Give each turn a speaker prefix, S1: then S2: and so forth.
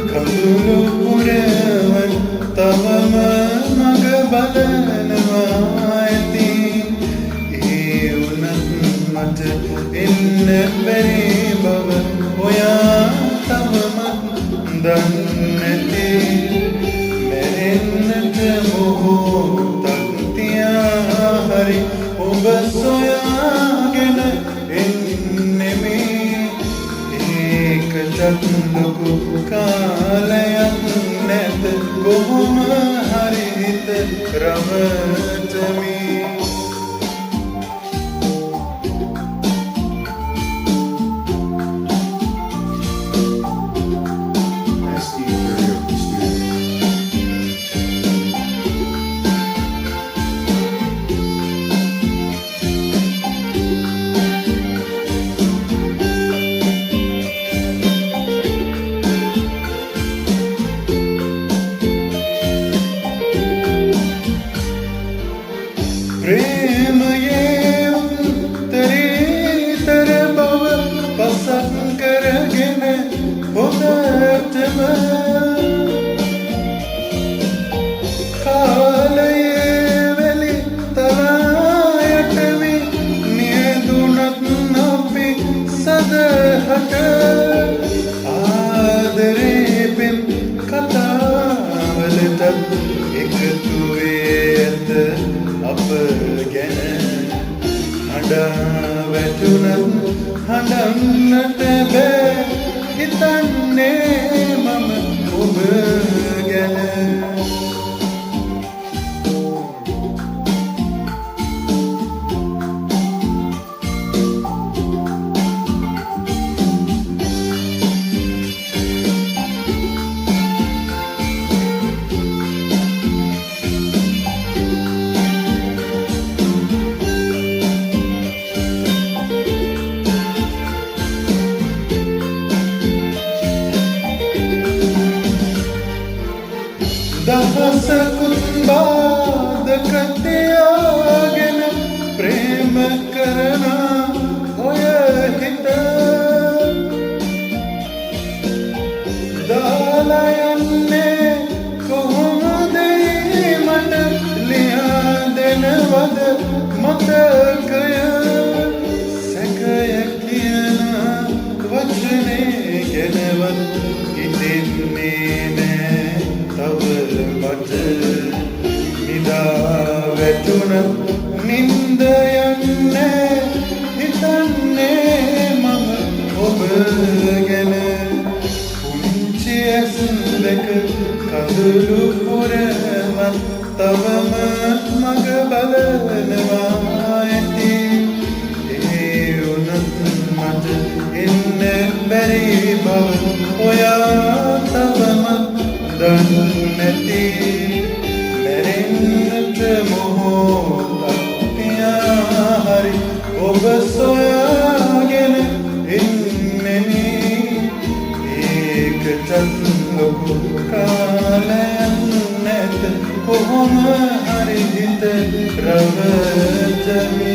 S1: කඳුළු පුරවන් තවම මග බලනවා ඇති ඒ වුණත් මට එන්න බැරි බව ඔයා තවමත් දන්නැති මැරෙන්නට මොහොතක් තියා හරි ඔබ සොයාගෙන එන්නෙමි ඒකටත් ලොකු කාලයක් නැත කොහොම හරි හිත රවටමි ප්‍රේමයේ උත්තරීතර බව පසක් කරගෙන හොඳටම කාලයේ වැලි තරායටවි නියදුනත් අපි සදහට ආදරේ පෙම් කතාවලටත් එකතු වේ ඇත අප ගැන හඬා වැටුණත් හඬන්නට බෑ හිතන්නේ මම ඔබ ගැන දහසකුත් බාධක තියාගෙන ප්‍රේම කරන ඔය හිත දාලා යන්නේ කොහොමද මට ලියා දෙනවද මතකය සැකය කියන වචනේ ගැනවත් හිතෙන්නේ නෑ තව මට නිදා වැටුණත් නින්ද යන්නේ හිතන්නේ මම ඔබ ගැන පුංචි ඇස් දෙක කඳුළු පුරවන් තවම මග බලනවා ඇති ඒ වුණත් මට එන්න බැරි බව ඔයා තවමත් දන්නැති මැරෙන්නට මොහොතක් තියා හරි ඔබ සොයාගෙන එන්නෙමි ඒකටත් ලොකු කාලයක් නැත කොහොම හරි හිත රවටමි